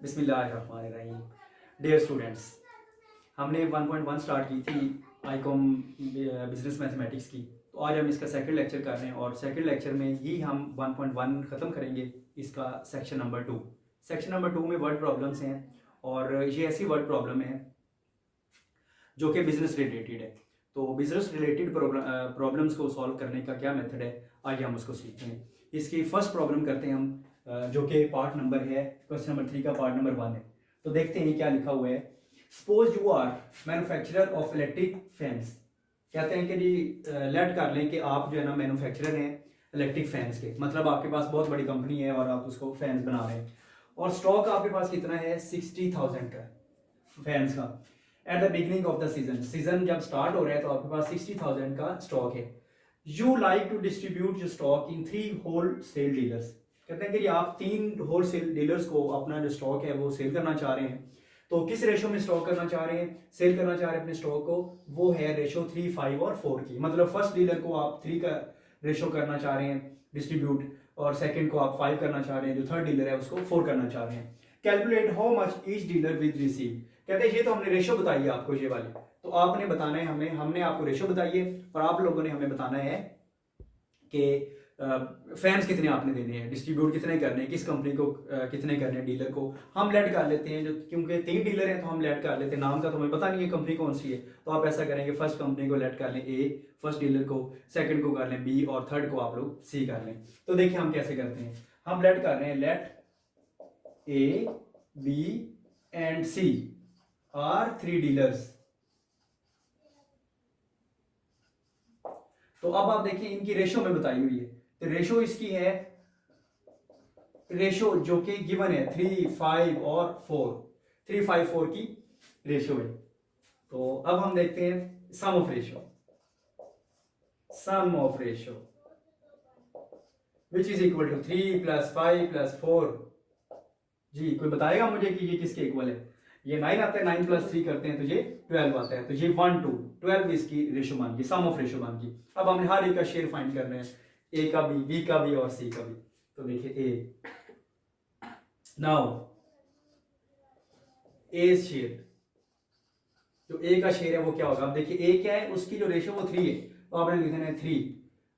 बिस्मिल्लाहिर्रहमानिर्रहीम। Dear students, हमने 1.1 start की थी आईकॉम बिजनेस मैथमेटिक्स की। तो आज हम इसका सेकंड लेक्चर कर रहे हैं और सेकंड लेक्चर में ही हम 1.1 ख़त्म करेंगे। इसका सेक्शन नंबर 2। सेक्शन नंबर 2 में वर्ड प्रॉब्लम्स हैं और ये ऐसी वर्ड प्रॉब्लम है जो कि बिजनेस रिलेटेड है। तो बिजनेस रिलेटेड प्रॉब्लम्स को सॉल्व करने का क्या मेथड है, आइए हम उसको सीखते हैं। इसकी फर्स्ट प्रॉब्लम करते हैं हम, जो कि पार्ट नंबर है, क्वेश्चन नंबर 3 का पार्ट नंबर 1 है। तो देखते हैं क्या लिखा हुआ है। Suppose you are manufacturer of electric fans. कहते हैं कि जी लेट कर लें कि आप जो है ना मैन्युफैक्चरर हैं इलेक्ट्रिक फैंस के, मतलब आपके पास बहुत बड़ी कंपनी है और आप उसको फैंस बना रहे हैं और स्टॉक आपके पास कितना है 60,000 का फैंस का। At the beginning of the season जब स्टार्ट हो रहा है तो आपके पास 60,000 का स्टॉक है। You like to distribute your stock in 3 wholesale dealers. कहते हैं कि आप 3 होल सेल डीलर्स को अपना जो स्टॉक है वो सेल करना चाह रहे हैं। तो किस रेशो में स्टॉक करना चाह रहे हैं, सेल करना चाह रहे हैं अपने स्टॉक को, वो है रेशो 3, 5 और 4 की। मतलब फर्स्ट डीलर को आप 3 का रेशो करना चाह रहे हैं डिस्ट्रीब्यूट, और सेकंड को आप 5 करना चाह रहे हैं, जो थर्ड डीलर है उसको 4 करना चाह रहे हैं। Calculate how much each dealer with receive. कहते हैं ये तो हमने रेशो बताई है आपको, ये वाली तो आपने बताना है, हमने आपको रेशो बताई है और आप लोगों ने हमें बताना है कि फैंस कितने आपने देने हैं, डिस्ट्रीब्यूट कितने करने हैं, किस कंपनी को कितने करने हैं, डीलर को हम लेट कर लेते हैं। जो क्योंकि 3 डीलर हैं तो हम लेट कर लेते हैं, नाम का तो हमें पता नहीं है कंपनी कौन सी है। तो आप ऐसा करेंगे, फर्स्ट कंपनी को लेट कर लें ए, फर्स्ट डीलर को, सेकंड को कर लें बी और थर्ड को आप लोग सी कर लें। तो देखिए हम कैसे करते हैं। हम लेट कर रहे हैं, let A B and C are 3 dealers. तो अब आप देखिए इनकी रेशो में बताई हुई है। तो रेशो इसकी है, रेशो जो कि गिवन है 3, 5 और 4, 3, 5, 4 की रेशो है। तो अब हम देखते हैं sum of ratio. Sum of ratio which is equal to 3 + 5 + 4। जी कोई बताएगा मुझे कि ये किसके इक्वल है? ये 9 आता है, 9 + 3 करते हैं तो ये 12 आता है। तो ये 1 to 12 इसकी रेशो मान की, सम ऑफ रेशो मान की। अब हमने हर एक का शेयर फाइंड करना है, ए का भी, बी का भी और सी का भी। तो देखिए ए, नाउ ए शेयर, जो ए का शेयर है वो क्या होगा? अब देखिए ए क्या है, उसकी जो रेशो वो 3 है, तो आपने लिख देना है 3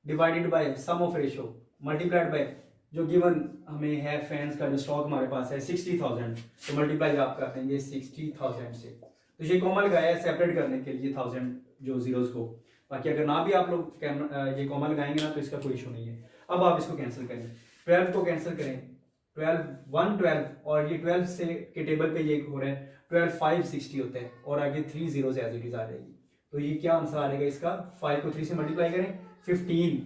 divided by sum of ratio multiplied by जो गिवन हमें है फैंस का जो स्टॉक हमारे पास है 60,000। तो मल्टीप्लाई आप कर देंगे 60,000 से। तो ये कॉमन लगाया है सेपरेट करने के लिए 1000 जो जीरोस को। बाकी अगर ना भी आप लोग ये कॉमन लगाएंगे ना तो इसका कोई इशू नहीं है। अब आप इसको कैंसिल करें, 12 को कैंसिल करें, 12 1 12 और ये 12 से के टेबल पे ये हो रहे हैं 12 5 60 होते हैं और आगे 3 जीरोस एज इट इज आ जाएगी। तो ये क्या आंसर आ जाएगा इसका? 5 को 3 से मल्टीप्लाई करें 15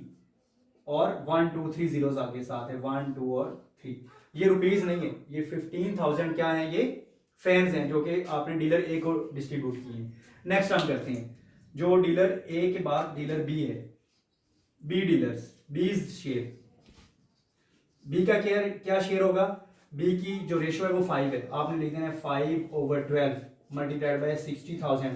और 1 2 3 जीरोस आगे साथ है 1 2 और 3। ये रुपीज नहीं है, ये 15,000 क्या है, ये फैंस हैं जो कि आपने डीलर ए को डिस्ट्रीब्यूट किए। नेक्स्ट हम करते हैं, जो डीलर ए के बाद डीलर बी है, B dealers, B share, B का क्या शेयर होगा? बी की जो रेशो है वो 5 है, आपने लिख देना है 5/12 मल्टीप्लाइड बाय 60,000।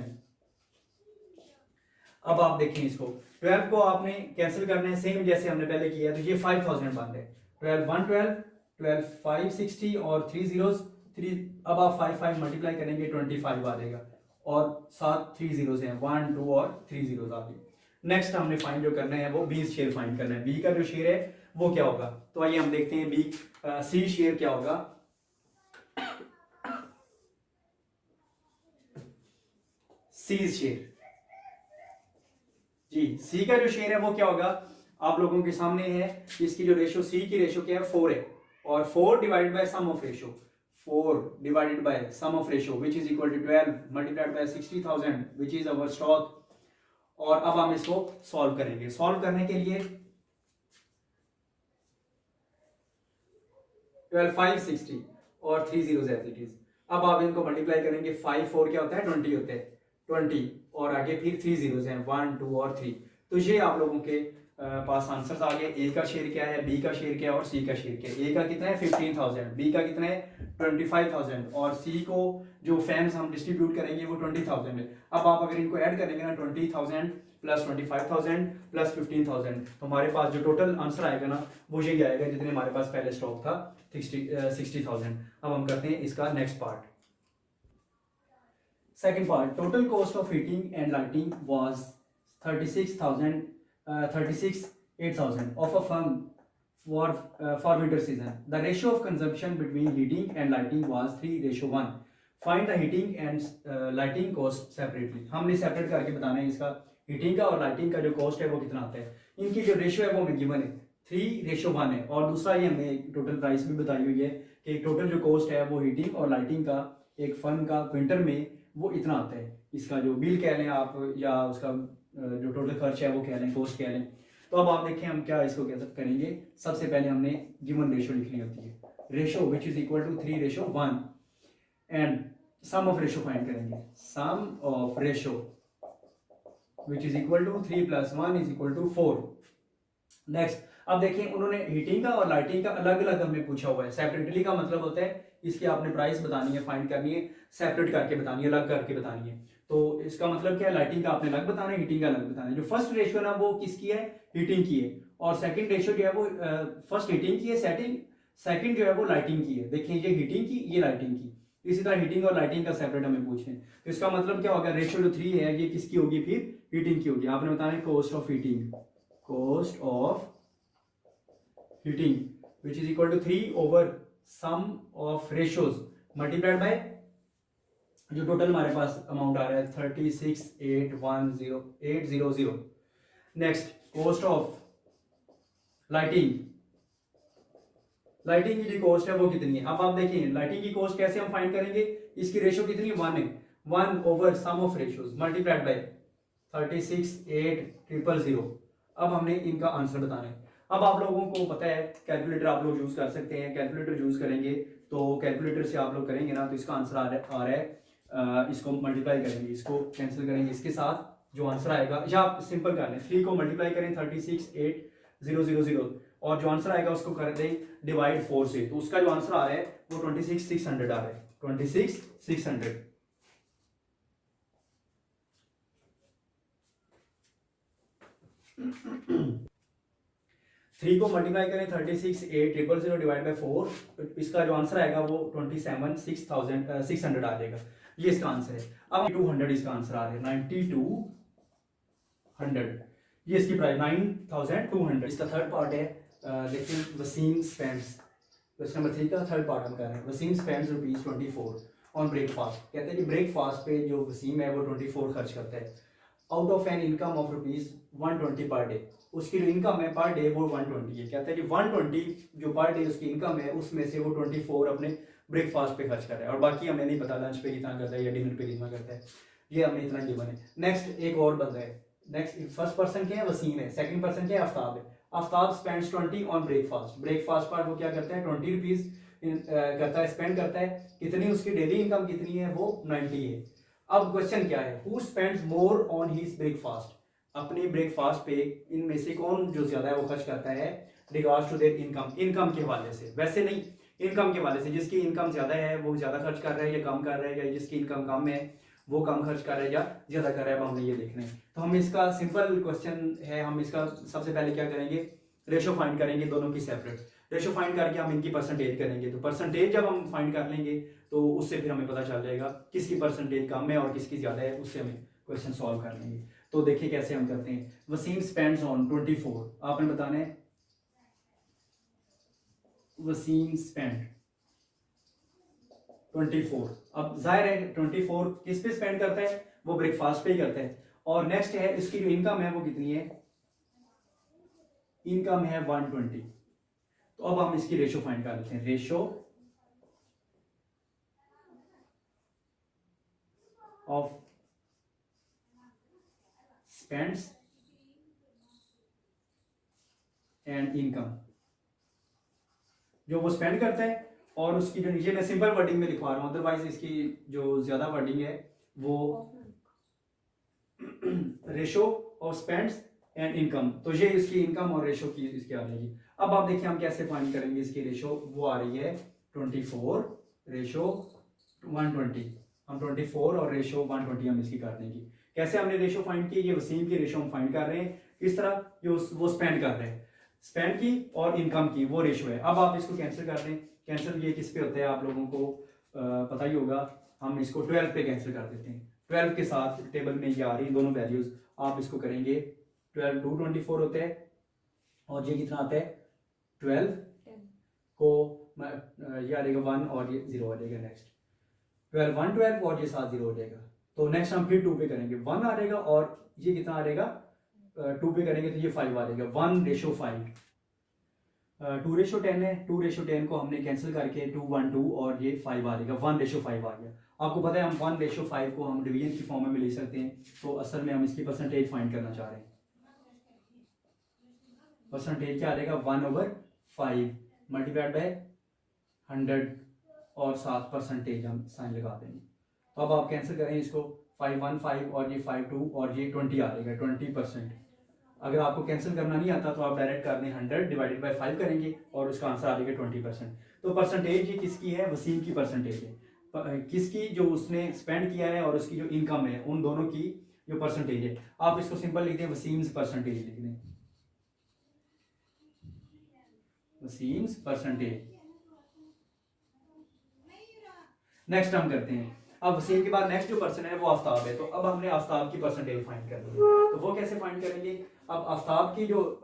अब आप देखें इसको, 12 को आपने कैंसिल करना है सेम जैसे हमने पहले किया है। तो ये 5,000 बन है, 12 1 12 12 5 60 और 3 जीरोस 3। अब आप 5 5 मल्टीप्लाई करेंगे 25 आ जाएगा और साथ 3 जीरोस हैं, 1 2 और 3 जीरोस आ गए। नेक्स्ट हमने फाइंड जो करना है वो बी शेयर फाइंड करना है। बी का जो शेयर है वो क्या होगा? तो आइए हम देखते हैं बी सी शेयर क्या होगा। सी शेयर, जी सी का जो शेयर है वो क्या होगा? आप लोगों के सामने है, इसकी जो रेशो, सी की रेशो क्या है 4 है और 4 divided by sum of ratio, 4 divided by sum of ratio which is equal to 12 multiplied by 60,000 which is our stock. और अब हम इसको सॉल्व करेंगे। सॉल्व करने के लिए 12 5 60 और 3 जीरोस एज इट इज। अब आप इनको मल्टीप्लाई करेंगे, 5 4 क्या होता है 20 होते हैं, 20 और आगे फिर 3 जीरोस हैं 1 2 और 3। तो ये आप लोगों के पास आंसर्स आ गए। ए का शेयर क्या है, बी का शेयर क्या है और सी का शेयर क्या है। ए का कितना है 15,000, बी का कितना है 25,000 और सी को जो फैंस हम डिस्ट्रीब्यूट करेंगे वो 20,000 है। अब आप अगर इनको ऐड करेंगे ना 20,000 प्लस 25,000 प्लस 15,000 तो हमारे पास जो टोटल आंसर आएगा ना वो यही आएगा जितने हमारे पास पहले स्टॉक था 60,000। अब हम करते हैं इसका next part. Second part, total cost of heating and lighting was 8,000 of a firm for winter season. The ratio of consumption between heating and lighting was 3:1. Find the heating and lighting cost separately. हमने separate करके बताना है इसका heating का और lighting का जो cost है वो कितना आता है। इनकी जो रेशियो है वो हमें गिवन है 3:1 है और दूसरा ये हमें टोटल प्राइस भी बताई हुई है कि टोटल जो कॉस्ट है वो हीटिंग और लाइटिंग का एक फर्म का विंटर में वो इतना आता है। इसका जो बिल कह लें आप या उसका जो टोटल खर्च है वो कह लें, कॉस्ट कह लें। तो अब आप देखें हम क्या इसको कैसे करेंगे। सबसे पहले हमने गिवन रेशो लिखनी होती है, ratio which is equal to 3:1 and sum of ratio find करेंगे। Sum of ratio which is equal to 3 + 1 is equal to 4। Next अब देखें उन्होंने हीटिंग का और लाइटिंग का अलग अलग हमें पूछा हुआ है। सेपरेटली का मतलब होता है इसकी आपने प्राइस बतानी है, फाइंड करनी है, सेपरेट करके बतानी है, अलग करके बतानी है। तो इसका मतलब क्या है, लाइटिंग का आपने अलग बताना है, हीटिंग का अलग बताना है। जो फर्स्ट रेशियो ना वो किसकी है, हीटिंग की है और सेकंड रेशियो जो है वो फर्स्ट हीटिंग की है, सेकंड जो है वो लाइटिंग की है। देखिए ये हीटिंग की, ये लाइटिंग की। इसी तरह हीटिंग और लाइटिंग का सेपरेट हमें पूछना है। तो इसका मतलब क्या होगा, रेशियो जो 3 है ये किसकी होगी, फिर हीटिंग की होगी। आपने बताना है cost of heating, cost of heating which is equal to 3 / sum of ratios multiplied by जो टोटल हमारे पास अमाउंट आ रहा है 36,810,800। Next cost of lighting, lighting की जो कॉस्ट है वो कितनी है। अब आप देखिए लाइटिंग की कॉस्ट कैसे हम फाइंड करेंगे, इसकी रेशियो कितनी है 1 है, 1 / sum of ratios multiplied bye 36,800। अब हमने इनका आंसर बताना है। अब आप लोगों को पता है कैलकुलेटर आप लोग यूज कर सकते हैं, कैलकुलेटर यूज करेंगे तो कैलकुलेटर से आप लोग करेंगे ना तो इसका आंसर आ रहा है इसको मल्टीप्लाई करेंगे, इसको कैंसिल करेंगे इसके साथ, जो आंसर आएगा या आप सिंपल कर लें 3 को मल्टीप्लाई करें 36,800 और जो आंसर आएगा उसको कर दें डिवाइड 4 से, तो उसका जो आंसर आ रहा है वो 26,600 आ रहा है, 26,600। थ्री को मल्टीप्लाई करें 36,800 डिवाइड बाय 4, इसका जो आंसर आएगा वो 27,600 आ जाएगा। ये इसका आंसर है। अब 200 इसका आंसर आ रहा है 9200, ये इसकी प्राइस 9,200। इसका थर्ड पार्ट है देखिए वसीम स्पेंड्स, क्वेश्चन नंबर 3 का थर्ड पार्ट हम कर रहे हैं। Waseem spends ₹24 on breakfast. कहते हैं कि ब्रेकफास्ट पे जो वसीम है वो 24 खर्च करता है out of an income of ₹120 per day. उसकी जो इनकम है पर डे वो 120 है। कहते हैं कि 120 जो पर डे उसकी इनकम है उसमें से वो 24 अपने ब्रेकफास्ट पे खर्च कर रहा है और बाकी हमें नहीं पता लंच पे कितना करता है या डिनर पे कितना करता है, ये हमें इतना गिवन है। नेक्स्ट एक और बंदा है, नेक्स्ट फर्स्ट पर्सन क्या है वसीम है, सेकंड पर्सन क्या है आफ्ताब है। Aftab spends 20 on breakfast, breakfast पर वो क्या करता है 20 रुपीज करता है, स्पेंड करता है। कितनी उसकी डेली इनकम कितनी है वो 90 है। अब क्वेश्चन क्या है, who spends more on his breakfast, अपनी ब्रेकफास्ट पे इनमें से कौन जो ज्यादा है वो खर्च करता है regards to their income, income के हवाले से, वैसे नहीं इनकम के हवाले से। जिसकी इनकम ज्यादा है वो ज्यादा खर्च कर रहा है या कम कर रहा है, या जिसकी इनकम कम है वो कम खर्च कर रहा है या ज्यादा कर रहा है, अब हमने ये देखना है। तो हम इसका सिंपल क्वेश्चन है, हम इसका सबसे पहले क्या करेंगे रेशो फाइंड करेंगे दोनों की सेपरेट। रेशो फाइंड करके हम इनकी परसेंटेज करेंगे, तो परसेंटेज जब हम फाइंड कर लेंगे तो उससे फिर हमें पता चल जाएगा किसकी परसेंटेज कम है और किसकी ज्यादा है, उससे हमें क्वेश्चन सॉल्व कर लेंगे। तो देखिए कैसे हम करते हैं। वसीम स्पेंड्स ऑन 24, आपने बताना है वसीम स्पेंड 24। अब जाहिर है 24 किस पे स्पेंड करता है, वो ब्रेकफास्ट पे ही करता है। और नेक्स्ट है इसकी जो इनकम है वो कितनी है, इनकम है 120। तो अब हम इसकी रेशो फाइंड कर लेते हैं, ratio of spends and income, जो वो स्पेंड करता है और उसकी जो नीचे मैं सिंपल वर्डिंग में लिखवा रहा हूं, अदरवाइज इसकी जो ज्यादा वर्डिंग है वो ratio of spends and income, तो ये इसकी इनकम और रेशो की इसकी आ जाएगी। अब आप देखिए हम कैसे फाइंड करेंगे इसकी रेशो, वो आ रही है 24 रेशो 120। हम 24 और रेशो 120 हम इसकी कर देंगे। कैसे हमने रेशो फाइंड की, ये वसीम की रेशो हम फाइंड कर रहे हैं। किस तरह, जो वो स्पेंड कर रहे हैं, स्पेंड की और इनकम की वो रेशो है। अब आप इसको कैंसिल कर दें। कैंसिल ये किस पे होता है आप लोगों को पता ही होगा, हम इसको 12 पे कैंसिल कर देते हैं। 12 के साथ टेबल में ये आ रही है दोनों वैल्यूज, आप इसको करेंगे 12 2 24 होते हैं और ये कितना आता है 12 को ये आ जाएगा 1 और ये 0 आ जाएगा। नेक्स्ट 12 1 12 और ये साथ 0 हो जाएगा। तो नेक्स्ट हम फिर 2 पे करेंगे, 1 आ जाएगा और ये कितना आ जाएगा 2 पे करेंगे तो ये 5 आ जाएगा। 1 रेशो 5, 2 रेशो 10 है, 2 रेशो 10 को हमने कैंसिल करके 2 1 2 और ये 5 आ जाएगा। 1 रेशो 5 आ गया। आपको पता है हम 1 रेशो 5 को हम डिवीजन की फॉर्म में ले सकते हैं, तो असल में हम इसकी परसेंटेज फाइंड करना चाह रहे हैं। परसेंटेज क्या आ जाएगा 1/5 मल्टीप्लाइड बाय 100 और 7% हम साइन लगा देंगे। तो अब आप कैंसिल करें इसको, 5 1 5 और ये 5 2 और ये 20 आ जाएगा 20%। अगर आपको कैंसिल करना नहीं आता तो आप डायरेक्ट कर दें 100 डिवाइडेड बाय 5 करेंगे और उसका आंसर आ जाएगा 20%। तो परसेंटेज ये किसकी है, वसीम की परसेंटेज है। किसकी, जो उसने स्पेंड किया है और उसकी जो इनकम है, उन दोनों की जो परसेंटेज है। आप इसको सिंपल लिख दें, वसीम्स परसेंटेज लिख दें, वसीम्स परसेंटेज। नेक्स्ट हम करते हैं, अब वसीम के बाद नेक्स्ट जो पर्सन है वो आफ्ताब है। तो अब हमने आफ्ताब की परसेंटेज फाइंड करनी है, तो वो कैसे फाइंड करेंगे। अब आफ्ताब की जो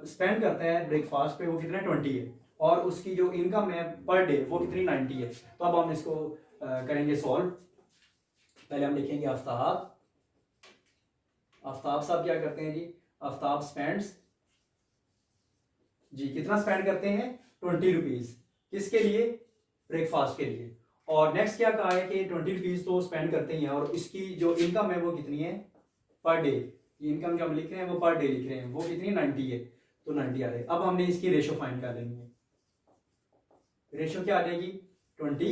स्पेंड करता है ब्रेकफास्ट पे वो कितना 20 है और उसकी जो इनकम है पर डे वो कितनी 90 है। तो अब हम इसको करेंगे सॉल्व। पहले हम लिखेंगे आफ्ताब, आफ्ताब साहब क्या करते हैं जी, आफ्ताब स्पेंड्स जी कितना स्पेंड करते हैं 20 रुपीज, किसके लिए, ब्रेकफास्ट के लिए। और नेक्स्ट क्या कहा है कि 20 रुपीज तो स्पेंड करते ही हैं और इसकी जो इनकम है वो कितनी है पर डे। इनकम जो हम लिख रहे हैं वो पर डे लिख रहे हैं, वो कितनी 90 है, तो 90 आ रही है। अब हमने इसकी रेशो फाइंड कर लेनी है। रेशो क्या आ जाएगी 20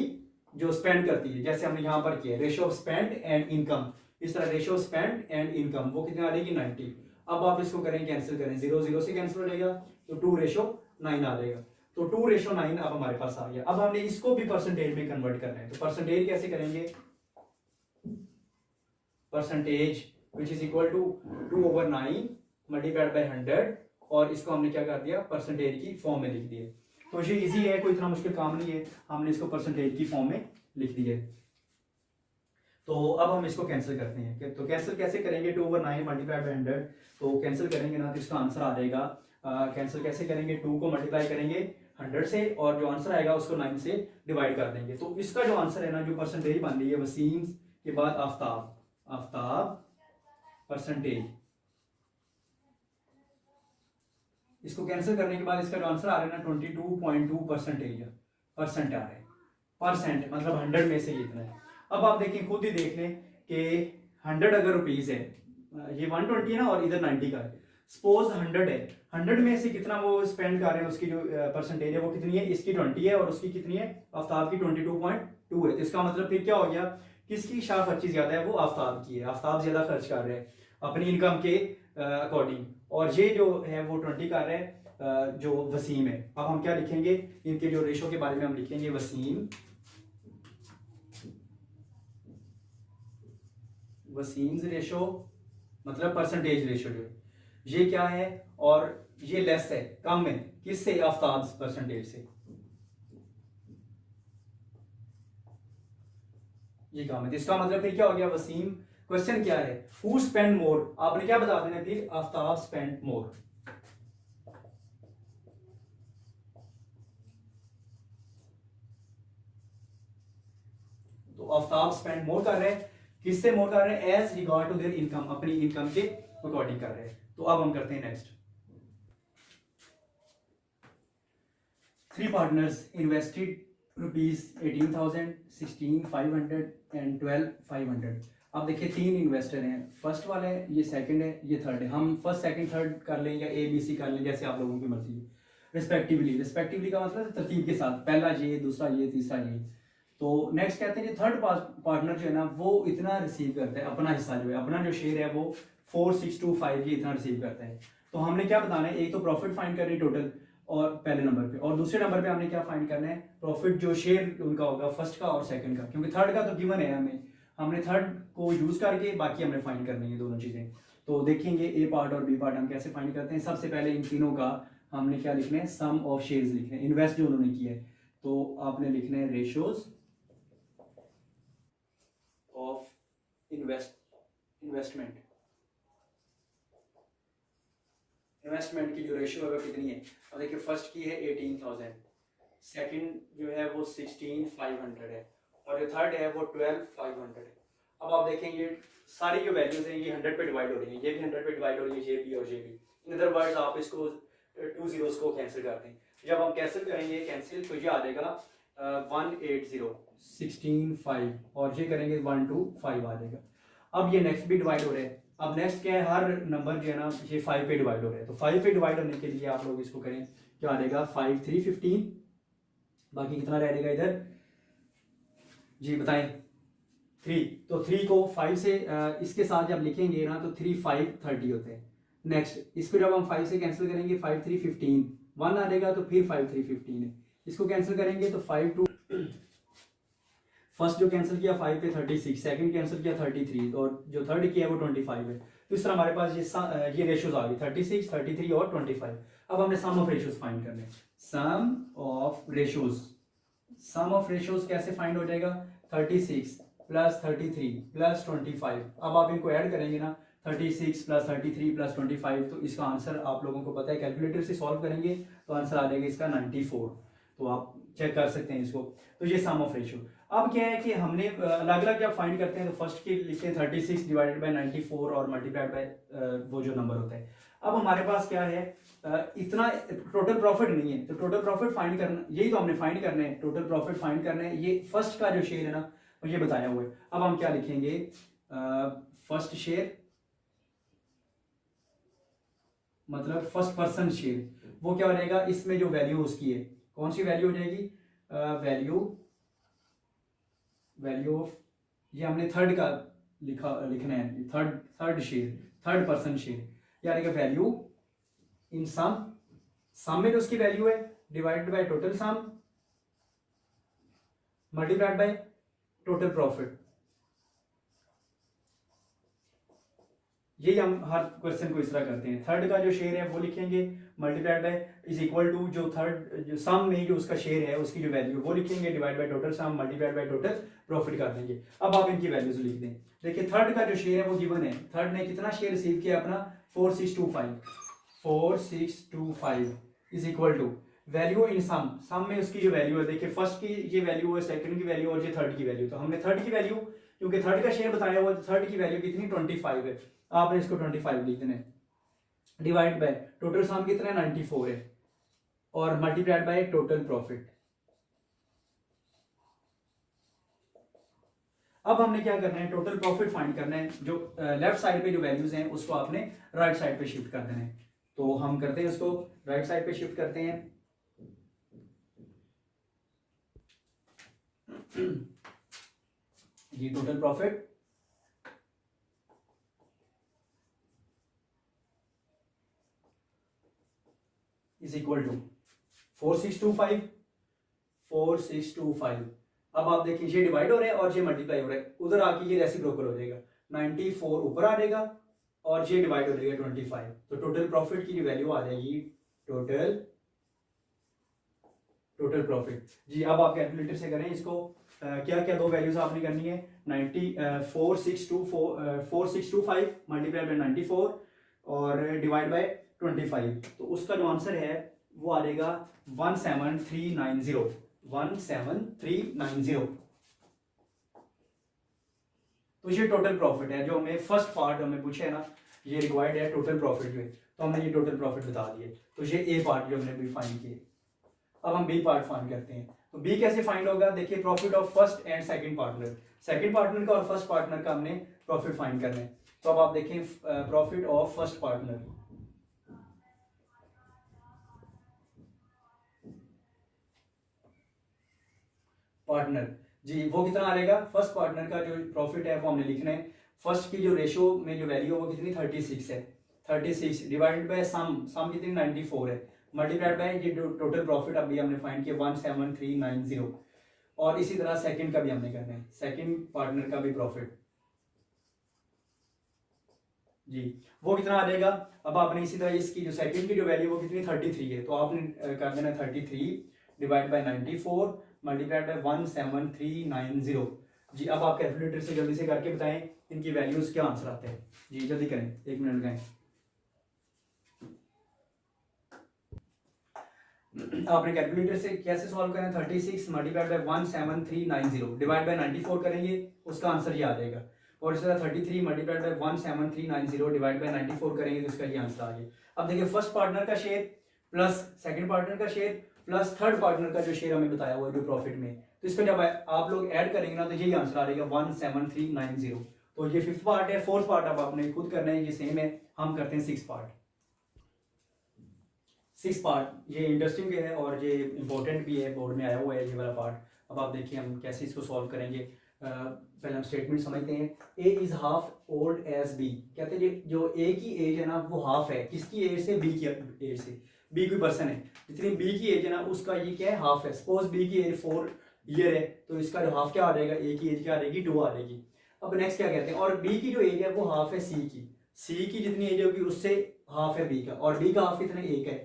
जो स्पेंड करती है, जैसे हमने यहां पर किया ratio of spend and income, इस तरह ratio of spend and income वो कितनी आ जाएगी 90। अब आप इसको करें कैंसिल करें, 0 0 से कैंसिल हो जाएगा तो 2 रेशो 9 आ जाएगा। तो 2 रेशो 9 अब हमारे पास आ गया। अब हमने इसको भी परसेंटेज में कन्वर्ट करना है, तो परसेंटेज कैसे करेंगे, percentage which is equal to 2/9 multiplied by 100 और इसको हमने क्या कर दिया परसेंटेज की फॉर्म में लिख दिया। तो ये इजी है, कोई इतना मुश्किल काम नहीं है, हमने इसको परसेंटेज की फॉर्म में लिख दिया। तो अब हम इसको कैंसिल करते हैं, तो कैंसिल कैसे करेंगे 2/9 मल्टीप्लाइड बाय 100, तो कैंसिल करेंगे ना तो इसका आंसर आ जाएगा। कैंसिल कैसे करेंगे, 2 को मल्टीप्लाई करेंगे 100 से और जो आंसर आएगा उसको 9 से डिवाइड कर देंगे। तो इसका जो आंसर है ना, जो परसेंटेज बन रही है वसीम के बाद आफ्ताब, आफ्ताब परसेंटेज, इसको कैंसिल करने के बाद इसका जो आंसर आ रहा है ना 22.2% परसेंट आ रहा है। परसेंट मतलब 100 में से इतना है। अब आप देखें, खुद ही देख लें कि 100 अगर रुपीज है, ये 120 है ना और इधर 90 का है। सपोज 100 है, 100 में से कितना वो स्पेंड कर रहे हैं, उसकी जो परसेंटेज है वो कितनी है, इसकी 20 है और उसकी कितनी है आफ्ताब की 22.2 है। तो इसका मतलब फिर क्या हो गया, किसकी शाह खर्ची ज्यादा है, वो आफ्ताब की है। आफ्ताब ज्यादा खर्च कर रहे हैं अपनी इनकम के अकॉर्डिंग, और ये जो है वो 20 कर रहे हैं जो वसीम है। अब हम क्या लिखेंगे, इनके जो रेशो के बारे में हम लिखेंगे वसीम, वसीम्स रेशो मतलब परसेंटेज रेशो जो है ये क्या है, और ये लेस है, कम है किससे, आफ्ताब परसेंटेज से, ये कम है। तो इसका मतलब फिर क्या हो गया वसीम, क्वेश्चन क्या है, हु स्पेंड मोर, आपने क्या बता देना फिर, आफ्ताब स्पेंड मोर। तो आफ्ताब स्पेंड मोर कर रहे हैं, किससे मोर कर रहे हैं, as regard to their income, अपनी इनकम के अकॉर्डिंग कर रहे हैं। तो अब हम करते हैं नेक्स्ट। 3 partners invested ₹18,000, 16,500 and 12,500। अब देखिए 3 इन्वेस्टर हैं, फर्स्ट वाला है, ये सेकंड है, ये थर्ड है। हम फर्स्ट सेकंड थर्ड कर लें या ABC कर लें, जैसे आप लोगों की मर्जी है। रिस्पेक्टिवली, रिस्पेक्टिवली का मतलब तरतीब के साथ, पहला ये, दूसरा ये, तीसरा ये। तो नेक्स्ट कहते हैं थर्ड पार्टनर जो है ना वो इतना रिसीव करता है, अपना हिस्सा जो है, अपना जो शेयर है वो 4625 ये इतना रिसीव करता है। तो हमने क्या बताना है, एक तो प्रॉफिट फाइंड करनी टोटल और पहले नंबर पे, और दूसरे नंबर पे हमने क्या फाइंड करना है, प्रॉफिट जो शेयर उनका होगा फर्स्ट का और सेकंड का, क्योंकि थर्ड का तो गिवन है हमें, हमने थर्ड को यूज करके बाकी हमने फाइंड करनी है दोनों चीजें। तो देखेंगे ए पार्ट और बी पार्ट हम कैसे फाइंड करते हैं। सबसे पहले इन तीनों का हमने क्या लिखना है, सम ऑफ शेयर्स लिखना है, इन्वेस्ट जो उन्होंने किया है। तो आपने लिखना है रेशियोज ऑफ इन्वेस्टमेंट की जो रेशियो है वो कितनी है। अब देखिए फर्स्ट की है 18,000, सेकंड जो है वो 16,500 है, और जो थर्ड है वो 12,500 है। अब आप देखेंगे सारी जो वैल्यूज हैं ये 100 पे डिवाइड हो रही है, ये भी 100 पे डिवाइड हो रही है, ये भी और ये भी। इन अदर वर्ड्स आप इसको 2 zeros को कैंसिल करते हैं, जब हम कैंसिल करेंगे कैंसिल तो ये आ जाएगा 180 16,5 और ये करेंगे 125 आ जाएगा। अब ये नेक्स्ट भी डिवाइड हो रहे हैं। अब नेक्स्ट क्या है, हर नंबर जो है ना ये 5 पे डिवाइड हो रहे हैं, तो 5 पे डिवाइड होने के लिए आप लोग इसको करें, क्या आ जाएगा 5 3 15, बाकी कितना रह जाएगा इधर जी बताएं 3। तो 3 को 5 से इसके साथ जब लिखेंगे ना तो 3 5 30 होते हैं। नेक्स्ट इसको जब हम 5 से कैंसिल करेंगे 5 3 15 1 आ जाएगा, तो फिर 5 3 15 है। इसको कैंसिल करेंगे तो 5 2 फर्स्ट जो कैंसिल किया 5 पे 36, सेकंड कैंसिल किया 33 और जो थर्ड किया वो 25 है। तो इस तरह हमारे पास ये रेशियोज आ गई 36 33 और 25। अब हमने सम ऑफ रेशियोज फाइंड करने, सम ऑफ रेशियोज कैसे फाइंड हो जाएगा, 36 प्लस 33 प्लस 25। अब आप इनको ऐड करेंगे ना 36 प्लस 33 प्लस 25, तो इसका आंसर आप लोगों को पता है, कैलकुलेटर से सॉल्व करेंगे तो आंसर आ जाएगा इसका 94। तो आप चेक कर सकते हैं इसको। तो ये सम ऑफ रेशियो। अब क्या है कि हमने अलग अलग जब फाइंड करते हैं तो फर्स्ट की लिखते हैं 36 डिवाइडेड बाय 94 और मल्टीप्लाइड बाय वो जो नंबर होता है। अब हमारे पास क्या है, इतना टोटल प्रॉफिट नहीं है, तो टोटल प्रॉफिट फाइंड करना, यही तो हमने फाइंड करना है, टोटल प्रॉफिट फाइंड करना है। ये फर्स्ट का जो शेयर है ना ये बताया हुआ है। अब हम क्या लिखेंगे, फर्स्ट शेयर मतलब फर्स्ट पर्सन शेयर, वो क्या हो जाएगा, इसमें जो वैल्यू उसकी है कौन सी वैल्यू हो जाएगी, वैल्यू ऑफ, ये हमने थर्ड का लिखना है, third share, third person share, यानी कि वैल्यू इन सम में जो उसकी वैल्यू है divided by total sum multiplied by total profit. यही हम हर क्वेश्चन को इस तरह करते हैं। थर्ड का जो शेयर है वो लिखेंगे multiplied by is equal to जो थर्ड जो सम में जो उसका शेयर है उसकी जो वैल्यू वो लिखेंगे divide by total sum multiplied by total profit कर देंगे। अब आप इनकी वैल्यूज लिख दें। देखिए थर्ड का जो शेयर है वो गिवन है, थर्ड ने कितना शेयर रिसीव किया अपना 4625 is equal to value in sum में उसकी जो वैल्यू है, देखिए फर्स्ट की ये वैल्यू है, सेकंड की वैल्यू और ये थर्ड की वैल्यू। तो हमने थर्ड की वैल्यू, क्योंकि थर्ड का शेयर बताया हुआ, थर्ड की वैल्यू कितनी 25 है, आपने इसको 25 लिख देना है, डिवाइड बाय टोटल सम कितना है 94 है, और मल्टीप्लाइड बाय टोटल प्रॉफिट। अब हमने क्या करना है, टोटल प्रॉफिट फाइंड करना है। जो लेफ्ट साइड पे जो वैल्यूज हैं उसको आपने राइट साइड पे शिफ्ट कर देना है। तो हम करते हैं उसको राइट साइड पे शिफ्ट करते हैं। ये total profit is equal to 4625। अब आप देखिए ये डिवाइड हो रहा है और ये मल्टीप्लाई हो रहा है, उधर आके ये रेसिप्रोकल हो जाएगा, 94 ऊपर आ जाएगा और ये डिवाइड हो जाएगा 25। तो टोटल प्रॉफिट की जो वैल्यू आ जाएगी टोटल प्रॉफिट जी। अब आप कैलकुलेटर से करें इसको, क्या क्या दो वैल्यूज आपने करनी है, 4625 मल्टीप्लाई बाय 94 और डिवाइड बाय 25। तो उसका जो आंसर है वो आ जाएगा 17390। तो ये टोटल प्रॉफिट है जो हमें फर्स्ट पार्ट हमें पूछे है ना, ये रिक्वायर्ड है टोटल प्रॉफिट में, तो हमने ये टोटल प्रॉफिट बता दिए। तो ये ए पार्ट जो हमने भी फाइंड किए। अब हम बी पार्ट फाइंड करते हैं। तो बी कैसे फाइंड होगा, देखिए profit of first and second partner, second partner का और फर्स्ट पार्टनर का हमने प्रॉफिट फाइंड करना है। तो अब आप देखें प्रॉफिट ऑफ फर्स्ट पार्टनर, जी वो कितना आ जाएगा, फर्स्ट पार्टनर का जो प्रॉफिट है वो हमने लिखना है फर्स्ट की जो रेशो में जो वैल्यू है वो कितनी 36 है, 36 डिवाइडेड बाय सम कितनी 94 है, मल्टीप्लाइड बाय ये टोटल प्रॉफिट अभी हमने फाइंड किया 17390। और इसी तरह सेकंड का भी हमने करना है, सेकंड पार्टनर का भी प्रॉफिट जी वो कितना आ जाएगा। अब आपने इसी तरह इसकी जो सेकंड की जो वैल्यू वो कितनी 33 है, तो आपने कर देना 33 डिवाइड बाय 94 मल्टीप्लाइड बाय 17390 जी। अब आप कैलकुलेटर से जल्दी से करके बताएं इनकी वैल्यूज क्या आंसर आते हैं जी, जल्दी करें, 1 मिनट लगाएं। आपने कैलकुलेटर से कैसे सॉल्व करें, 36 मल्टीप्लाइड बाय 17390 डिवाइड बाय 94 करेंगे, उसका आंसर ये आ जाएगा। और इस तरह 33 मल्टीप्लाइड बाय 17390 डिवाइड बाय 94 करेंगे तो इसका ये आंसर आ गया। अब देखिए फर्स्ट पार्टनर का शेयर प्लस सेकंड पार्टनर का शेयर प्लस थर्ड पार्टनर का जो शेयर हमें बताया हुआ है जो प्रॉफिट में, तो इसको जब आप लोग ऐड करेंगे ना तो यही आंसर आ जाएगा 17390। तो ये फिफ्थ पार्ट है, फोर्थ पार्ट अब आपने खुद करना है, ये सेम है, हम करते हैं सिक्स पार्ट। ये इंटरेस्टिंग भी है और ये इंपॉर्टेंट भी है, बोर्ड में आया हुआ है ये वाला पार्ट। अब आप देखिए हम कैसे इसको सॉल्व करेंगे। पहले हम स्टेटमेंट समझते हैं। A is half old as B, कहते हैं जो ए की एज है ना वो हाफ है, किसकी एज से, बी की एज से। बी कोई पर्सन है, जितनी बी की एज है ना उसका ये क्या है, हाफ है। सपोज बी की एज 4 ईयर है तो इसका जो हाफ क्या आ जाएगा, ए की एज क्या आ जाएगी, 2 आ जाएगी। अब नेक्स्ट क्या कहते हैं, और बी की जो एज है वो हाफ है सी की जितनी एज होगी उससे हाफ है बी का, और बी का हाफ कितना 1 है।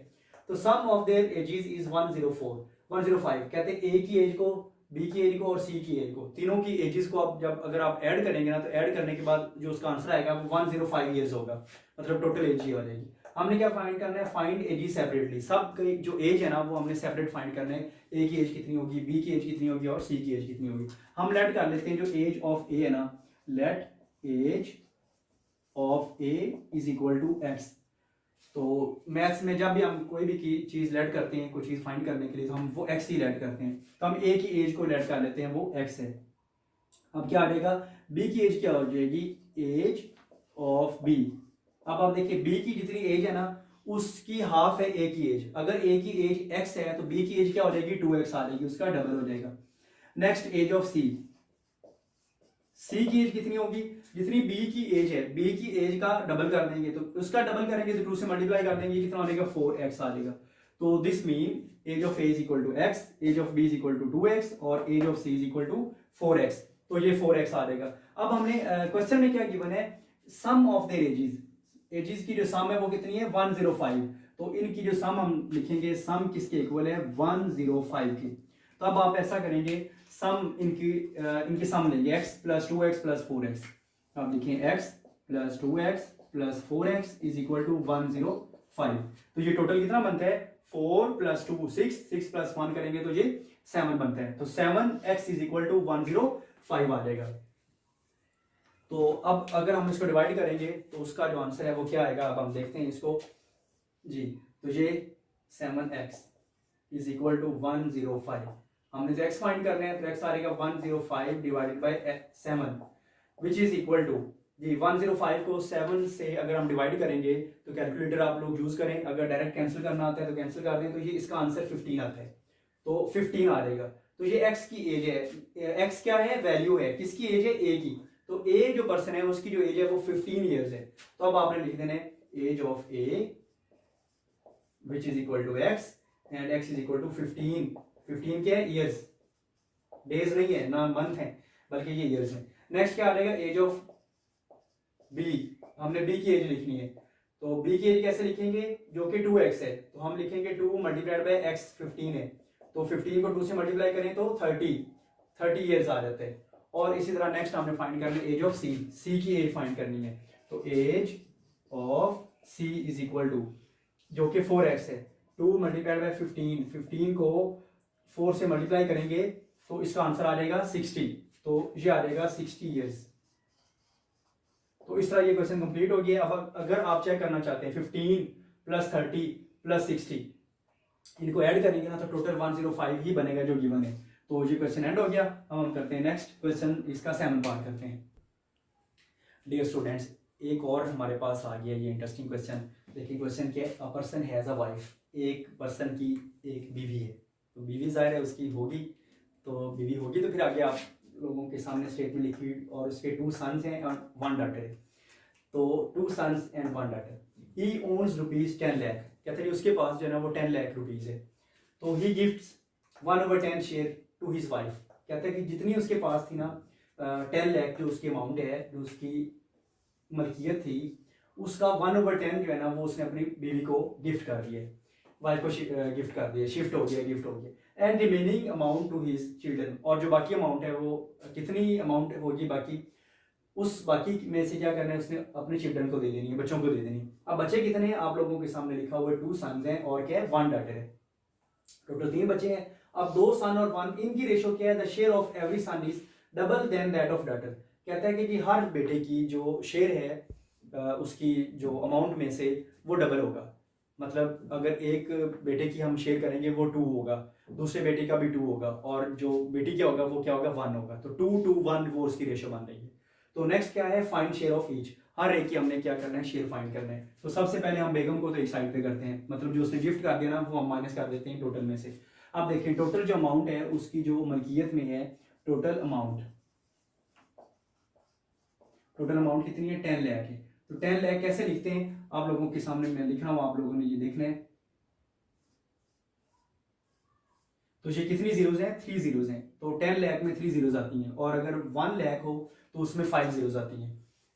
तो सम ऑफ देयर एजेस इज 105। कहते हैं ए की एज को, बी की एज को और सी की एज को, तीनों की एजेस को आप जब अगर आप ऐड करेंगे ना तो ऐड करने के बाद जो उसका आंसर आएगा वो 105 ईयर्स होगा, मतलब टोटल एज ही हो जाएगी। हमने क्या फाइंड करना है, फाइंड एजेस सेपरेटली। सब जो एज है ना वो हमने सेपरेट फाइंड करना है। ए की एज कितनी होगी, बी की एज कितनी होगी और सी की एज कितनी होगी। हम लेट कर लेते हैं जो एज ऑफ ए है ना, let age of A is equal to x. तो मैथ्स में जब भी हम कोई भी चीज लेट करते हैं, कोई चीज फाइंड करने के लिए, तो हम वो एक्स ही लेट करते हैं। तो हम ए की एज को लेट कर लेते हैं, वो एक्स है। अब क्या आ जाएगा, बी की एज क्या हो जाएगी, एज ऑफ बी। अब आप देखिए बी की जितनी एज है ना उसकी हाफ है ए की एज। अगर ए की एज एक्स है तो बी की एज क्या हो जाएगी, 2x आ जाएगी, उसका डबल हो जाएगा। नेक्स्ट एज ऑफ सी की एज कितनी होगी, जितनी बी की एज है, बी की एज का डबल कर देंगे, तो उसका डबल करेंगे तो 2 से मल्टीप्लाई कर देंगे, कितना आ जाएगा 4x आ जाएगा। तो this mean age of A is equal to x, age of B is equal to 2x और age of C is equal to 4x। तो ये 4x आ जाएगा। अब हमने क्वेश्चन में क्या गिवन है, सम ऑफ देयर एजेस की जो सम है वो कितनी है 105। तो इनकी जो सम हम लिखेंगे, सम किसके इक्वल है 105 की। तो अब आप ऐसा करेंगे, सम इनकी सम लेंगे x plus 2x plus 4x। आप लिखें x plus 2x plus 4x is equal to 105। तो ये टोटल कितना बनता है, 4 प्लस 2 6 प्लस 1 करेंगे तो ये 7 बनता है। तो 7x इज इक्वल टू 105 आ जाएगा। तो अब अगर हम इसको डिवाइड करेंगे तो उसका जो आंसर है वो क्या आएगा, अब हम देखते हैं इसको जी। तो ये 7x इज इक्वल टू 105। हमने जो x फाइंड करने हैं तो x आ जाएगा 105 divided by 7 which is equal to जी 105 को 7 से अगर हम डिवाइड करेंगे तो कैलकुलेटर आप लोग यूज करें, अगर डायरेक्ट कैंसिल करना आता है तो कैंसिल कर दें, तो ये इसका आंसर 15 आता है। तो 15 आ जाएगा। तो ये x की एज है, x क्या है, वैल्यू है, किसकी एज है, a की। तो a जो पर्सन है उसकी जो एज है वो 15 ईयर्स है। तो अब आपने लिख देना age of a which is equal to x and x is equal to 15 क्या है, ईयर्स, डेज नहीं है ना मंथ है, बल्कि ये ईयर्स है। नेक्स्ट क्या आ जाएगा, एज ऑफ बी, हमने बी की एज लिखनी है। तो बी की एज कैसे लिखेंगे, जो कि 2x है, तो हम लिखेंगे 2 मल्टीप्लाइड बाय x 15 है, तो 15 को 2 से मल्टीप्लाई करें तो 30 ईयर्स आ जाते हैं। और इसी तरह नेक्स्ट हमने फाइंड करना है एज ऑफ सी की एज फाइंड करनी है। तो age of C is equal to जो कि 4x है, 2 मल्टीप्लाइड बाय 15 को 4 से मल्टीप्लाई करेंगे तो इसका आंसर आ जाएगा 60। तो ये आ जाएगा 60 ईयर्स। तो इस तरह ये क्वेश्चन कंप्लीट हो गया। अब अगर आप चेक करना चाहते हैं 15 प्लस 30 प्लस 60 इनको ऐड करेंगे ना तो टोटल 105 ही बनेगा जो गिवन है। तो ये क्वेश्चन एंड हो गया। अब हम करते हैं नेक्स्ट क्वेश्चन, इसका 7 पार्ट करते हैं। डियर स्टूडेंट्स, एक और हमारे पास आ गया ये इंटरेस्टिंग क्वेश्चन। देखिए क्वेश्चन क्या है, a person has a wife, एक पर्सन की एक बीवी है। तो बीवी जाहिर है उसकी होगी, तो बीवी होगी तो फिर आगे आप लोगों के सामने स्टेटमेंट लिखी और उसके 2 सन्स हैं और 1 डॉटर है। तो 2 सन्स एंड 1 डॉटर, ही ओन्स रुपीज 10 लाख, कहते हैं उसके पास जो है ना वो 10 लाख रुपीज है। तो he gifts 1/10 share to his wife, कहते हैं कि जितनी उसके पास थी ना 10 लाख जो उसकी अमाउंट है, जो उसकी मलकियत थी, उसका 1/10 जो है ना वो उसने अपनी बीवी को गिफ्ट कर दिया, वाइफ को गिफ्ट कर दिया, गिफ्ट हो गया and remaining amount to his children, और जो बाकी अमाउंट है वो कितनी अमाउंट होगी बाकी, उस बाकी में से क्या करना है उसने अपने चिल्ड्रन को दे देनी है, बच्चों को दे देनी है। अब बच्चे कितने हैं आप लोगों के सामने लिखा हुआ है 2 सन्स हैं और क्या है 1 डॉटर है, टोटल 3 बच्चे हैं। अब 2 सन और 1 इनकी रेशो क्या है, the share of every son is double than that of daughter, कहता है कि हर बेटे की जो शेयर है उसकी जो अमाउंट में से वो डबल होगा। मतलब अगर एक बेटे की हम शेयर करेंगे वो 2 होगा, दूसरे बेटे का भी 2 होगा, और जो बेटी क्या होगा वो क्या होगा 1 होगा। तो 2 to 1 वो उसकी रेशो बन रही है। तो नेक्स्ट क्या है, फाइंड शेयर ऑफ ईच, हर एक की हमने क्या करना है शेयर फाइंड करना है। तो सबसे पहले हम बेगम को तो एक साइड पे करते हैं, मतलब जो उसने गिफ्ट कर दिया ना वो हम माइनस कर देते हैं टोटल में से। अब देखें टोटल जो अमाउंट है उसकी जो मलकियत में है, टोटल अमाउंट कितनी है 10 लाख है। तो 10 लाख कैसे लिखते हैं आप लोगों के सामने मैं लिख रहा हूं, आप लोगों ने ये देखना है। तो ये कितनी जीरोज हैं, 3 जीरोज हैं। तो 10 लाख में 3 जीरोज आती हैं, और अगर 1 लाख हो तो उसमें 5 जीरोज आती हैं।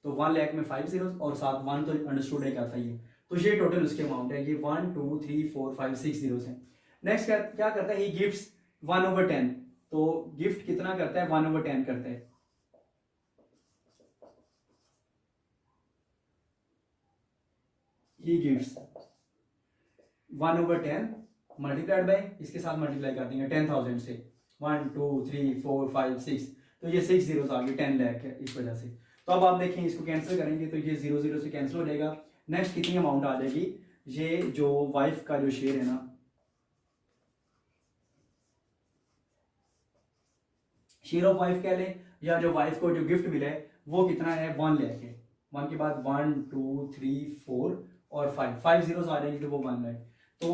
तो 1 लाख में 5 जीरोज और साथ 1 तो अंडरस्टूड है आता ही है। तो ये टोटल उसके अमाउंट है, ये 1 2 3 4 5 6 जीरोज हैं। नेक्स्ट क्या करता है, ही गिफ्ट्स 1/10, तो गिफ्ट कितना करता है 1/10 करता है। ही गिफ्ट्स 1/10 मल्टीप्लाइड बाय, इसके साथ मल्टीप्लाई कर देंगे 10,000 से, 1 2 3 4 5 6, तो ये 6 जीरोस आ गए, 10 लाख है इस वजह से। तो अब आप देखें इसको कैंसिल करेंगे तो ये 0 0 से कैंसिल हो जाएगा। नेक्स्ट कितनी अमाउंट आ जाएगी, ये जो वाइफ का जो शेयर है ना, शेयर ऑफ वाइफ कह लें, या जो वाइफ को जो गिफ्ट मिला है वो कितना है 1 लाख है। 1 के बाद 1 2 3 4 और 5 जीरोस आ जाएंगे तो वो 1 लाख। तो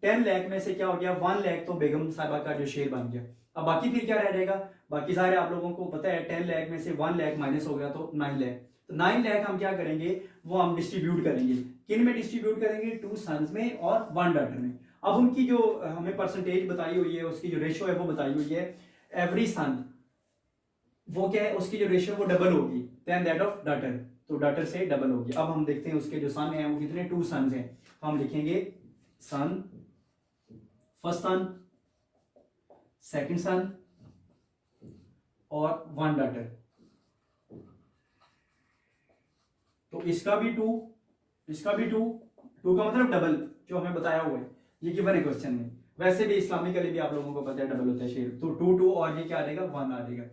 10 लाख में से क्या हो गया 1 लाख तो बेगम साहिबा का जो शेयर बन गया। अब बाकी फिर क्या रह जाएगा, बाकी सारे आप लोगों को पता है 10 लाख में से 1 लाख माइनस हो गया तो 9 लाख। तो 9 लाख हम क्या करेंगे, वो हम डिस्ट्रीब्यूट करेंगे, किन में डिस्ट्रीब्यूट करेंगे 2 सन्स में और 1 डॉटर में। अब उनकी जो हमें परसेंटेज बताई हुई है, उसकी जो रेशो है वो बताई हुई है, एवरी सन वो क्या है उसकी जो रेशियो वो डबल होगी देन दैट ऑफ डॉटर, तो डॉटर से डबल होगी। अब हम देखते हैं उसके जो सन है वो कितने 2 सन्स हैं। हम लिखेंगे सन, फर्स्ट सन, सेकंड सन और 1 डॉटर। तो इसका भी 2, इसका भी 2, 2 का मतलब डबल जो हमें बताया हुआ है, ये गिवन है क्वेश्चन में। वैसे भी इस्लामिकली भी आप लोगों को पता है डबल होता है शेयर, तो 2 2 और ये क्या आ जाएगा 1 आ जाएगा।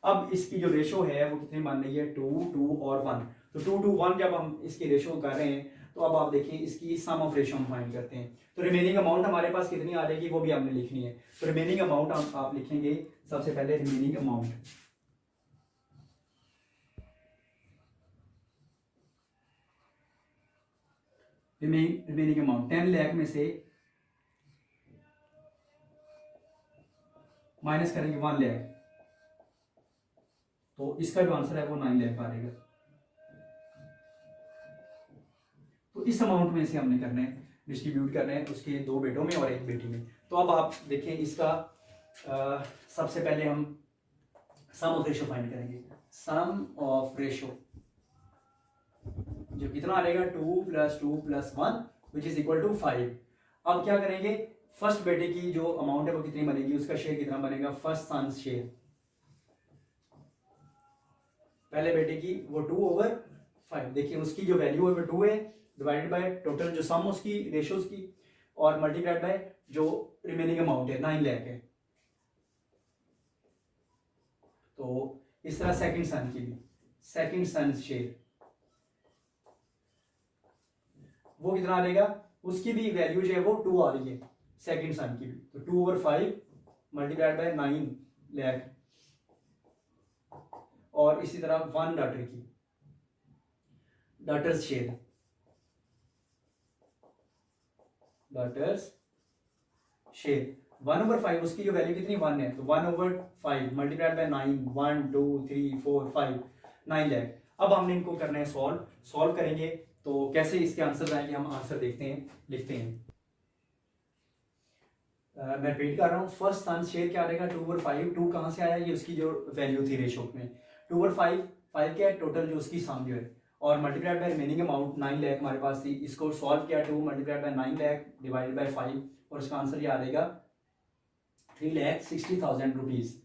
अब इसकी जो रेशो है वो कितनी मान रही है 2 2 और 1। तो 2 to 1 जब हम इसकी रेशो कर रहे हैं तो अब आप देखिए इसकी सम ऑफ रेशो हम फाइंड करते हैं। तो रिमेनिंग अमाउंट हमारे पास कितनी आ जाएगी वो भी हमने लिखनी है। तो रिमेनिंग अमाउंट आप लिखेंगे सबसे पहले remaining amount, remaining amount 10 lakh में से माइनस करेंगे 1 लाख, तो इसका जो आंसर है वो 9 लाख आ जाएगा। तो इस अमाउंट में से हमने करना है, डिस्ट्रीब्यूट करना है उसके 2 बेटों में और 1 बेटी में। तो अब आप देखें इसका सबसे पहले हम सम ऑफ रेशो फाइंड करेंगे। सम ऑफ रेशो जो कितना आ जाएगा 2 + 2 + 1 विच इज इक्वल टू 5। अब क्या करेंगे, फर्स्ट बेटे की जो अमाउंट है वो कितनी बनेगी, उसका शेयर कितना बनेगा, फर्स्ट सन शेयर, पहले बेटे की वो 2/5। देखिए उसकी जो वैल्यू है वो 2 है, डिवाइडेड बाय टोटल जो सम उसकी रेशियोज की, और मल्टीप्लाइड बाय जो रिमेनिंग अमाउंट है 9 लाख है। तो इस तरह सेकंड सन की भी, सेकंड सन शेयर वो कितना आ जाएगा, उसकी भी वैल्यू जो है वो 2 आ रही है सेकंड सन की भी। तो 2/5 मल्टीप्लाइड बाय 9 लाख, और इसी तरह 1 डॉटर की, डॉटर्स शेयर, डॉटर्स शेयर 1/5 उसकी जो वैल्यू कितनी 1 है, तो 1/5 मल्टीप्लाइड बाय 9, 1 2 3 4 5 9 लाख। अब हमने इनको करना है सॉल्व करेंगे तो कैसे इसके आंसर आएंगे हम आंसर देखते हैं, लिखते हैं। मैं रिपीट कर रहा हूँ, फर्स्ट सन शेयर क्या रहेगा 2/5, 2 कहाँ से आया, ये उसकी जो वैल्यू थी रेशो में 2/5, 5 क्या है टोटल जो उसकी सम जो है, और multiplied by remaining amount 9 lakh हमारे पास थी, इसको सॉल्व किया 2 multiplied by 9 lakh divided by 5 और इसका आंसर ये आ जाएगा 3,60,000 रुपीज।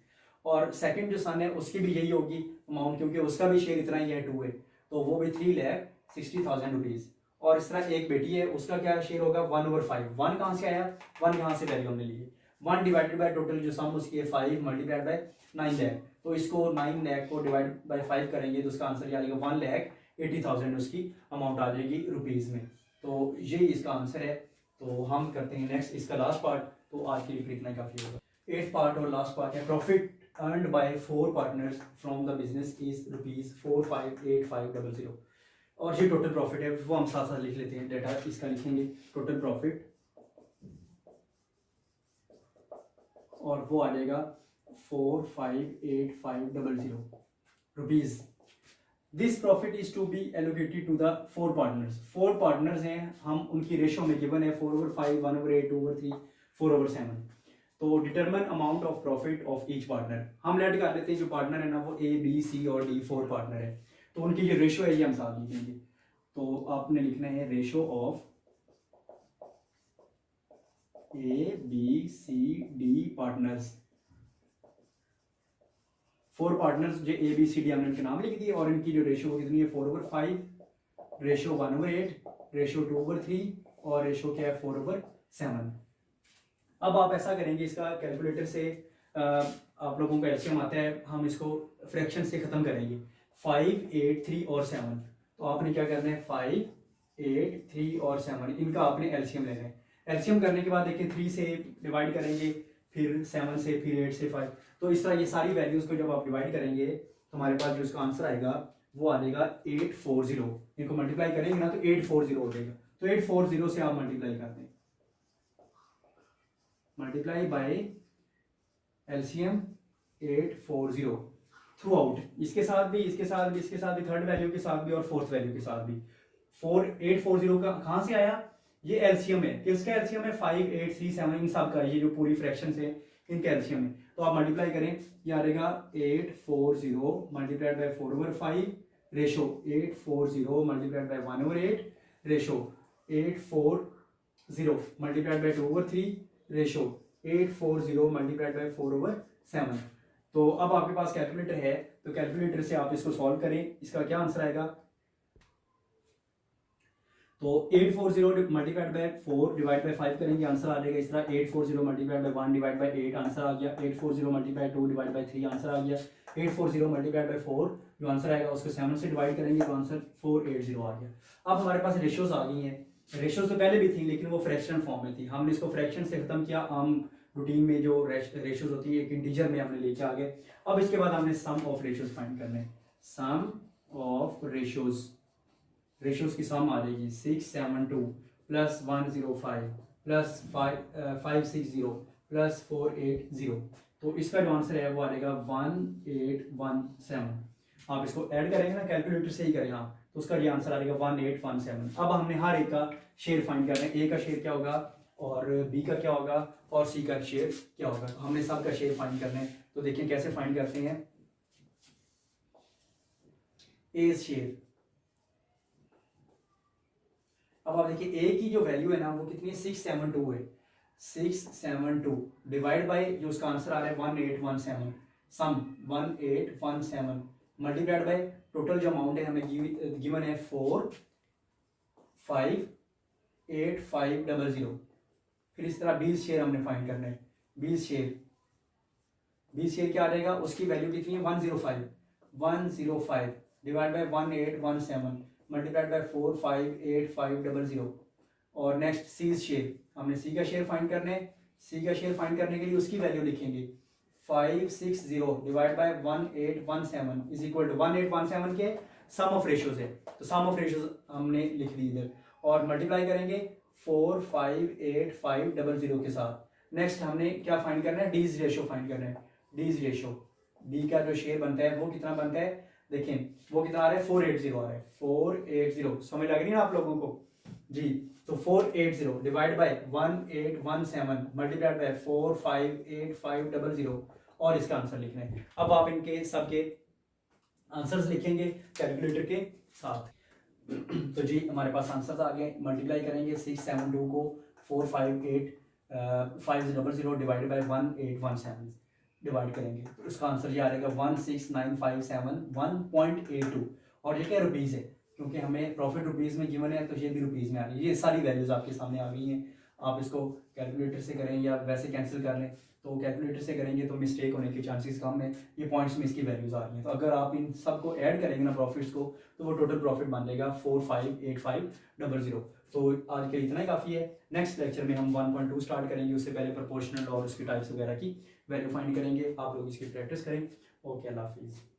और सेकंड जो सन है उसकी भी यही होगी अमाउंट, क्योंकि उसका भी शेयर इतना ही है 2 है, तो वो भी 3,60,000 रुपीज। और इस तरह एक बेटी है उसका क्या शेयर होगा 1/5, 1 कहाँ से आया, 1 यहाँ से वैल्यू हमने ली है, 1 डिवाइडेड बाय टोटल जो सम उसकी है 5 मल्टीप्लाइड बाय 9 लाख, तो इसको 9 लाख को डिवाइड बाय 5 करेंगे तो उसका आंसर क्या आएगा 1,80,000 उसकी अमाउंट आ जाएगी रुपीज में। तो यही इसका आंसर है। तो हम करते हैं नेक्स्ट इसका लास्ट पार्ट, तो आज के लिए इतना काफी होगा। 8th पार्ट और लास्ट पार्ट है, profit earned bye 4 partners from the business is ₹458500। और ये टोटल प्रॉफिट है वो हम साथ साथ लिख लेते हैं, डेटा इसका लिखेंगे टोटल प्रॉफिट और वो आ जाएगा 458500 rupees. This profit is to be allocated to the 4 partners. 4 partners हैं, हम उनकी रेशो में गिवन है 4/5, 1/8, 2/3, 4/7। तो determine amount of profit of each partner, हम लेट कर लेते हैं जो पार्टनर है ना वो A B C और D 4 पार्टनर है, तो उनकी जो रेशो है ये हम साथ लिखेंगे। तो आपने लिखना है ratio of A B C D partners, 4 partners जो A B C D हमने उनके नाम लिख दिए और इनकी जो रेशो कितनी है 4/5, रेशो 1/8, रेशो 2/3 और रेशो क्या है 4/7। अब आप ऐसा करेंगे, इसका कैलकुलेटर से आप लोगों का एलसीएम आता है, हम इसको फ्रैक्शन से खत्म करेंगे 5, 8, 3 और 7। तो आपने क्या करना है 5, 8, 3 और 7 इनका आपने एलसीएम लेना है। एलसीएम करने के बाद देखिए 3 से डिवाइड करेंगे, फिर 7 से, फिर 8 से 5, तो इस तरह ये सारी वैल्यूज को जब आप डिवाइड करेंगे तो हमारे पास जो इसका आंसर आएगा वो आ जाएगा 840। इनको मल्टीप्लाई करेंगे ना तो 840 हो जाएगा, तो 840 से आप मल्टीप्लाई कर दें, multiply by LCM 840 through out, इसके साथ भी, इसके साथ भी, इसके साथ भी, थर्ड वैल्यू के साथ भी और फोर्थ वैल्यू के साथ भी। 840 का कहाँ से आया, ये एलसीएम है, किसका एलसीएम है 5, 8, 3, 7 इन सब का, ये जो पूरी फ्रैक्शन है इनका एलसीएम है। तो आप मल्टीप्लाई करें, ये आ जाएगा 840 multiplied bye 4/5 ratio 840 multiplied bye 1/8 ratio 840 multiplied bye 2/3 ratio 840 multiplied bye 4/7। तो अब आपके पास कैलकुलेटर है, तो कैलकुलेटर से आप इसको सॉल्व करें, इसका क्या आंसर आएगा, तो 840 मल्टीप्लाइड बाय 4 डिवाइड बाय 5 करेंगे, आंसर आ जाएगा इस तरह 840 multiplied by 1 divide by 8 answer आ गया, 840 मल्टीप्लाइड 2 डिवाइड बाय 3 आंसर आ गया, 840 मल्टीप्लाइड बाय 4 जो आंसर आएगा उसको 7 से डिवाइड करेंगे तो आंसर 480 आ गया। अब हमारे पास रेशियोज आ गई हैं, रेशियोज तो पहले भी थी लेकिन वो फ्रैक्शन फॉर्म में थी, हमने इसको फ्रैक्शन से खत्म किया, आम रूटीन में जो रेशियोज होती है एक इंटीजर में हमने लेके आ गए। अब इसके बाद हमने सम ऑफ रेशियोज फाइंड करने हैं, सम ऑफ रेशियोज, रेशियोज की सम आ जाएगी 672 प्लस 105 प्लस 560 प्लस 480, तो इसका जो आंसर है वो आ जाएगा 1817। आप इसको ऐड करेंगे ना, कैलकुलेटर से ही करें आप, तो उसका ये आंसर आ जाएगा 1817। अब हमने हर एक का शेयर फाइंड करना है, ए का शेयर क्या होगा और बी का क्या होगा और सी का शेयर क्या होगा, तो हमने सब का शेयर फाइंड करना है। तो देखिए कैसे फाइंड करते हैं, ए शेयर, अब आप देखिए ए की जो वैल्यू है ना वो कितनी है 672 है, 672 डिवाइड बाय जो उसका आंसर आ रहा है 1817, सम 1817 मल्टीप्लाइड बाय टोटल जो अमाउंट है हमें गिवन है 458,500। फिर इस तरह 20 शेयर हमने फाइंड करना है, 20 शेयर क्या आ जाएगा, उसकी वैल्यू कितनी है 105 डिवाइड बाय 1817 मल्टीप्लाइड बाय 458,500। और नेक्स्ट सी शेयर, हमने सी का शेयर फाइंड करना है, सी का शेयर फाइंड करने के लिए उसकी वैल्यू लिखेंगे 560 divide by 1817 is equal to 1817 के सम ऑफ रेशियोज है, तो सम ऑफ रेशियोज हमने लिख दी इधर और मल्टीप्लाई करेंगे 458,500 के साथ, नेक्स्ट हमने क्या फाइंड करना है, डीज रेशो फाइंड करना है। डीज रेशो, डी का जो शेयर बनता है वो कितना बनता है, देखें वो कितना आ रहा है 480 आ रहा है, 480 समझ लग रही है ना आप लोगों को जी। तो 480 डिवाइड बाय 1817 मल्टीप्लाइड बाय 458500 और इसका आंसर लिखना है। अब आप इनके सबके आंसर्स लिखेंगे कैलकुलेटर के साथ। तो जी हमारे पास आंसर्स आ गए, मल्टीप्लाई करेंगे 672 को 458,500 डिवाइडेड बाय 1817 डिवाइड करेंगे तो उसका आंसर ये आ जाएगा 169,571.82 और ये क्या रुपीज़ है, क्योंकि हमें प्रॉफिट रुपीज़ में गिवन है तो ये भी रुपीज़ में आ रही है। ये सारी वैल्यूज़ आपके सामने आ गई हैं, आप इसको कैलकुलेटर से करें या वैसे कैंसिल कर लें, तो कैलकुलेटर से करेंगे तो मिस्टेक होने के चांसेस कम है। ये पॉइंट्स में इसकी वैल्यूज़ आ रही हैं, तो अगर आप इन सबको ऐड करेंगे ना प्रॉफिट्स को तो वो टोटल प्रॉफिट बन जाएगा 458500। तो आज के लिए इतना ही काफ़ी है। नेक्स्ट लेक्चर में हम 1.2 स्टार्ट करेंगे, उससे पहले प्रोपोर्शनल और उसकी टाइप्स वगैरह की वैल्यू फाइंड करेंगे। आप लोग इसकी प्रैक्टिस करें। ओके, अल्लाह हाफिज़।